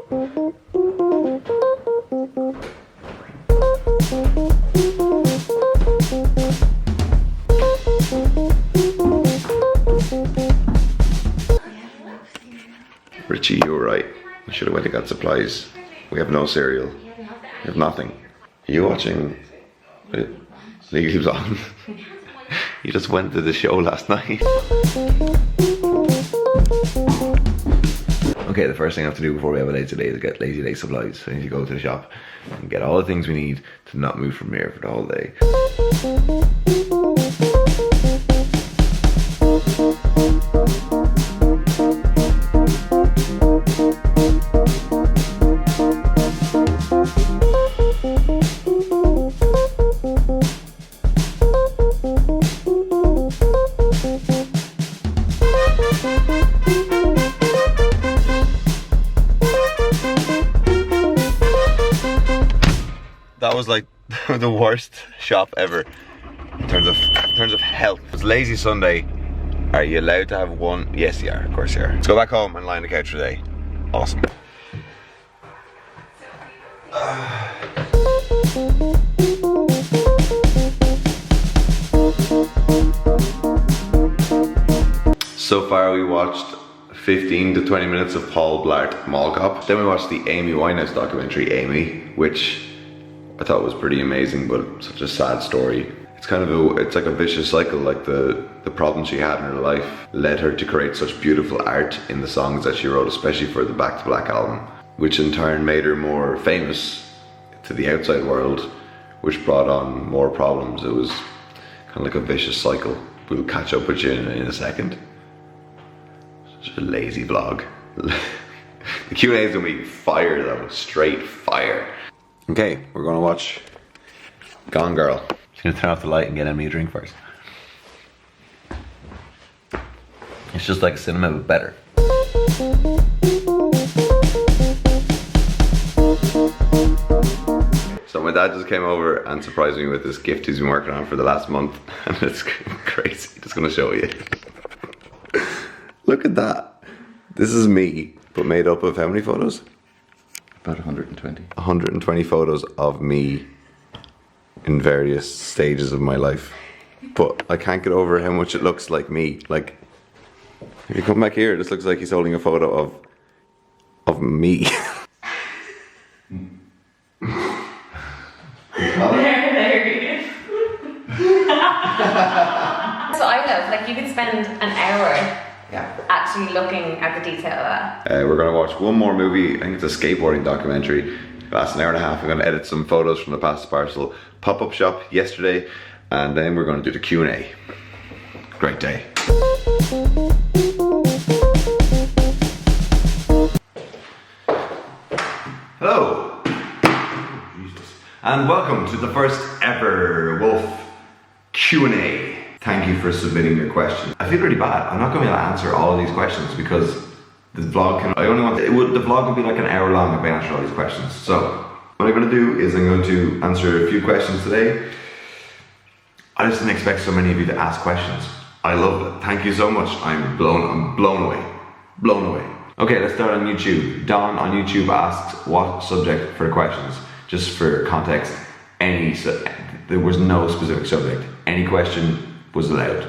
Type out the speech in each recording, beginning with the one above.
Richie, you were right. I should have went and got supplies. We have no cereal. We have nothing. Are you watching Legally Blonde? You just went to the show last night. Okay, the first thing I have to do before we have a lazy day is get lazy day supplies. So I need to go to the shop and get all the things we need to not move from here for the whole day. That was like the worst shop ever in terms of health. It's Lazy Sunday. Are you allowed to have one? Yes, you are. Of course you are. Let's go back home and lie on the couch today. Awesome. So far we watched 15 to 20 minutes of Paul Blart Mall Cop. Then we watched the Amy Winehouse documentary, Amy, which I thought was pretty amazing, but such a sad story. It's kind of it's like a vicious cycle. Like the problems she had in her life led her to create such beautiful art in the songs that she wrote, especially for the Back to Black album, which in turn made her more famous to the outside world, which brought on more problems. It was kind of like a vicious cycle. We'll catch up with you in a second. Such a lazy vlog. The Q&A is gonna be fire though, straight fire. Okay, we're gonna watch Gone Girl. Just gonna turn off the light and get Emily a drink first. It's just like a cinema, but better. So my dad just came over and surprised me with this gift he's been working on for the last month, and it's crazy. Just gonna show you. Look at that. This is me, but made up of how many photos? About 120. 120 photos of me in various stages of my life. But I can't get over how much it looks like me. Like, if you come back here, this looks like he's holding a photo of me. Hilarious. So I love, like, you could spend an hour actually looking at the detail of that. We're gonna watch one more movie. I think it's a skateboarding documentary. It lasts an hour and a half. I'm gonna edit some photos from the Past Parcel pop-up shop yesterday, and then we're gonna do the Q&A. Great day. Hello. Jesus. And welcome to the first ever Wolff Q&A. Thank you for submitting your questions. I feel really bad. I'm not going to be able to answer all of these questions because the vlog the vlog will be like an hour long if I answer all these questions. So what I'm going to do is I'm going to answer a few questions today. I just didn't expect so many of you to ask questions. I love it. Thank you so much. I'm blown away. Blown away. Okay, let's start on YouTube. Don on YouTube asks what subject for the questions. Just for context, there was no specific subject. Any question was allowed.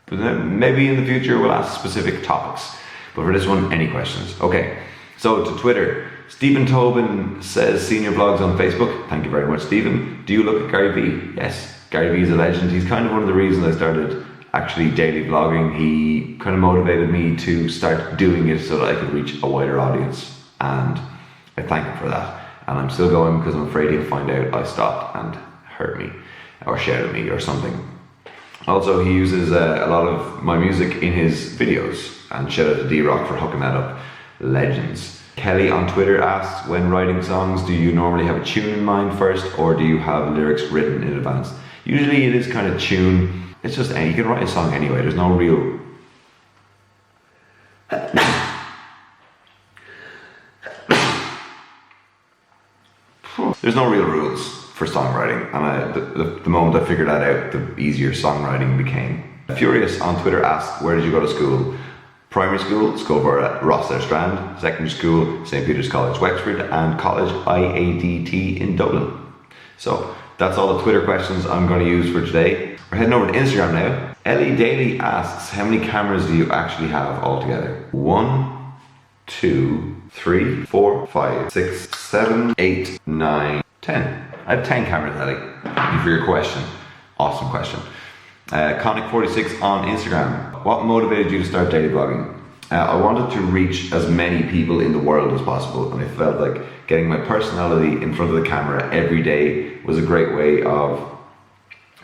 But then maybe in the future we'll ask specific topics. But for this one, any questions. Okay, so to Twitter. Stephen Tobin says senior vlogs on Facebook. Thank you very much, Stephen. Do you look at Gary Vee? Yes, Gary Vee is a legend. He's kind of one of the reasons I started actually daily vlogging. He kind of motivated me to start doing it so that I could reach a wider audience. And I thank him for that. And I'm still going because I'm afraid he'll find out I stopped and hurt me or shout at me or something. Also, he uses a lot of my music in his videos, and shout out to D-Rock for hooking that up. Legends. Kelly on Twitter asks, when writing songs, do you normally have a tune in mind first, or do you have lyrics written in advance? Usually it is kind of tune. It's just, you can write a song anyway. There's no real... There's no real rules for songwriting, and the moment I figured that out, the easier songwriting became. Furious on Twitter asks, where did you go to school? Primary school, Scarborough Rosslare Strand. Secondary school, St. Peter's College, Wexford, and college IADT in Dublin. So that's all the Twitter questions I'm going to use for today. We're heading over to Instagram now. Ellie Daly asks, how many cameras do you actually have altogether? 1, 2, 3, 4, 5, 6, 7, 8, 9, 10. I have 10 cameras, Ellie. Thank you for your question. Awesome question. Conic46 on Instagram. What motivated you to start daily vlogging? I wanted to reach as many people in the world as possible, and I felt like getting my personality in front of the camera every day was a great way of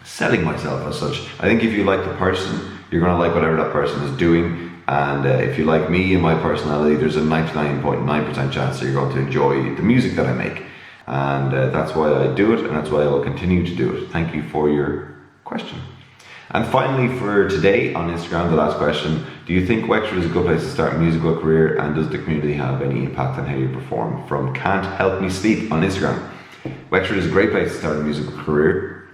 selling myself as such. I think if you like the person, you're going to like whatever that person is doing, and if you like me and my personality, there's a 99.9% chance that you're going to enjoy the music that I make. And that's why I do it, and that's why I will continue to do it. Thank you for your question. And finally for today on Instagram, the last question, do you think Wexford is a good place to start a musical career, and does the community have any impact on how you perform? From Can't Help Me Sleep on Instagram. Wexford is a great place to start a musical career.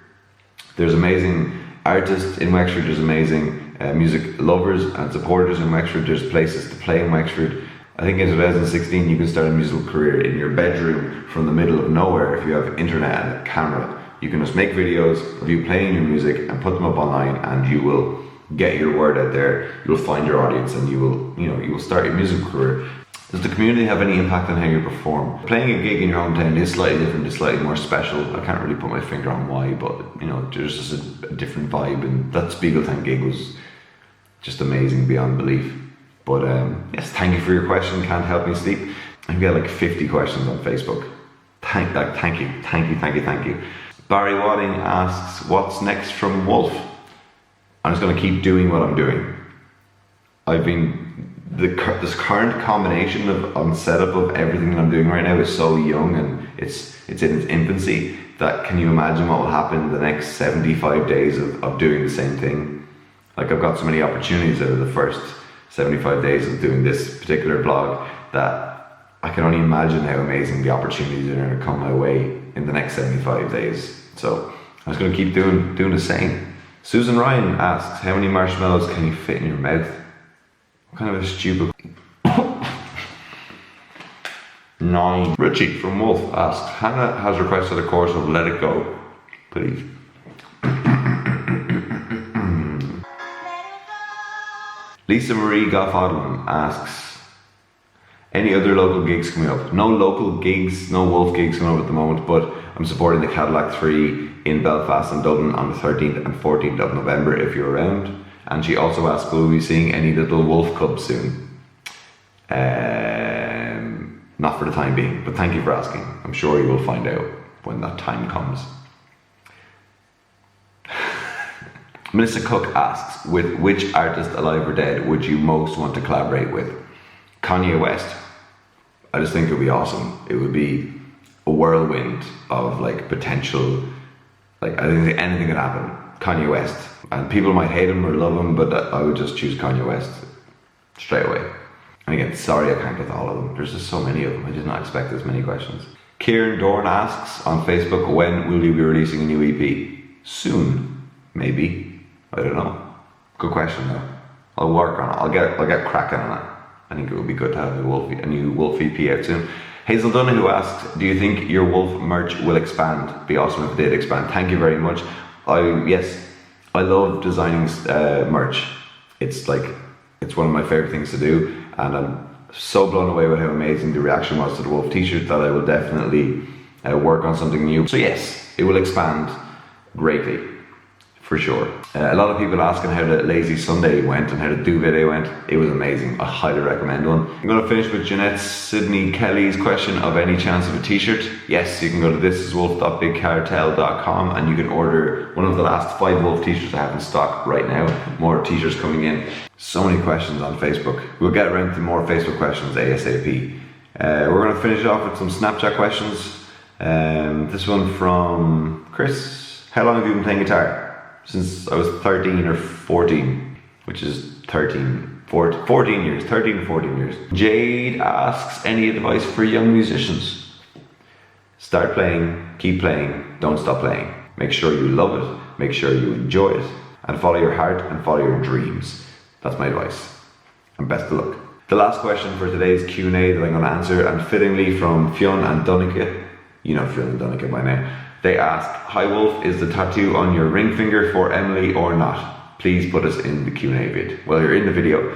There's amazing artists in Wexford, there's amazing music lovers and supporters in Wexford, there's places to play in Wexford. I think in 2016 you can start a musical career in your bedroom from the middle of nowhere if you have internet and a camera. You can just make videos of you playing your music and put them up online, and you will get your word out there. You will find your audience, and you will start your musical career. Does the community have any impact on how you perform? Playing a gig in your hometown is slightly different, it's slightly more special. I can't really put my finger on why, but there's just a different vibe, and that Spiegeltown gig was just amazing beyond belief. But yes, thank you for your question. Can't Help Me Sleep. I've got like 50 questions on Facebook. Thank you. Barry Wadding asks, what's next from Wolff? I'm just going to keep doing what I'm doing. This current combination of setup of everything that I'm doing right now is so young, and it's in its infancy, that can you imagine what will happen in the next 75 days of doing the same thing? Like, I've got so many opportunities out of the first 75 days of doing this particular vlog that I can only imagine how amazing the opportunities are going to come my way in the next 75 days. So I'm just going to keep doing the same. Susan Ryan asks, how many marshmallows can you fit in your mouth? What kind of a stupid... 9. Richie from Wolf asks, Hannah has requested a course of Let It Go, please. Lisa Marie Goff-Odlin asks, any other local gigs coming up? No local gigs, no Wolf gigs coming up at the moment, but I'm supporting the Cadillac 3 in Belfast and Dublin on the 13th and 14th of November if you're around. And she also asked, will we be seeing any little Wolf clubs soon? Not for the time being, but thank you for asking. I'm sure you will find out when that time comes. Melissa Cook asks, with which artist, alive or dead, would you most want to collaborate with? Kanye West. I just think it would be awesome. It would be a whirlwind of like potential, like I think anything could happen. Kanye West. And people might hate him or love him, but I would just choose Kanye West straight away. And again, sorry I can't get to all of them. There's just so many of them. I did not expect this many questions. Kieran Dorn asks on Facebook, when will you be releasing a new EP? Soon, maybe. I don't know. Good question though. I'll work on it. I'll get cracking on it. I think it would be good to have a new Wolf EP out soon. Hazel Donahue asks, do you think your Wolf merch will expand? Be awesome if it did expand. Thank you very much. Yes, I love designing merch. It's one of my favorite things to do, and I'm so blown away with how amazing the reaction was to the Wolf t-shirt that I will definitely work on something new. So yes, it will expand greatly, for sure. A lot of people asking how the Lazy Sunday went and how the Do video went. It was amazing. I highly recommend one. I'm going to finish with Jeanette Sidney Kelly's question of any chance of a t-shirt. Yes, you can go to thisiswolf.bigcartel.com and you can order one of the last 5 Wolf t-shirts I have in stock right now. More t-shirts coming in. So many questions on Facebook. We'll get around to more Facebook questions ASAP. We're going to finish off with some Snapchat questions. This one from Chris. How long have you been playing guitar? Since I was 13 or 14, which is 14 years. Jade asks, any advice for young musicians? Start playing, keep playing, don't stop playing. Make sure you love it, make sure you enjoy it, and follow your heart and follow your dreams. That's my advice. and best of luck. The last question for today's Q&A that I'm going to answer, and fittingly from Fionn and Donncha, you know Fionn and Donncha by now, they ask, "Hi Wolf, is the tattoo on your ring finger for Emily or not? Please put us in the Q&A vid." Well, you're in the video,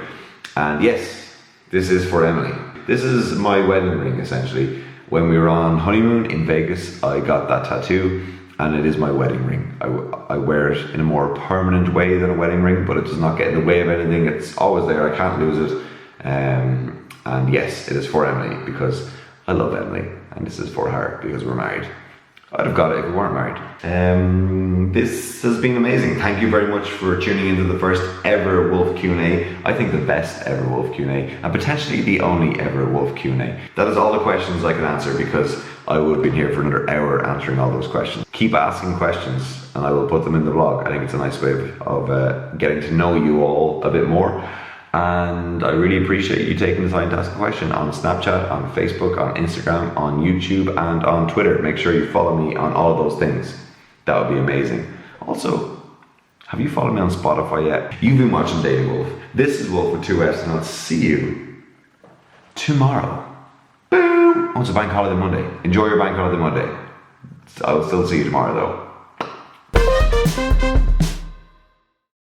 and yes, this is for Emily. This is my wedding ring essentially. When we were on honeymoon in Vegas, I got that tattoo, and it is my wedding ring. I wear it in a more permanent way than a wedding ring, but it does not get in the way of anything. It's always there, I can't lose it. And yes, it is for Emily because I love Emily, and this is for her because we're married. I'd have got it if we weren't married. This has been amazing. Thank you very much for tuning into the first ever Wolff Q&A. I think the best ever Wolff Q&A, and potentially the only ever Wolff Q&A. That is all the questions I can answer because I would have been here for another hour answering all those questions. Keep asking questions and I will put them in the vlog. I think it's a nice way of getting to know you all a bit more. And I really appreciate you taking the time to ask a question on Snapchat, on Facebook, on Instagram, on YouTube, and on Twitter. Make sure you follow me on all of those things. That would be amazing. Also, have you followed me on Spotify yet? You've been watching Daily Wolff. This is Wolf with 2 F's, and I'll see you tomorrow. Boom! Oh, it's a bank holiday Monday. Enjoy your bank holiday Monday. I'll still see you tomorrow though.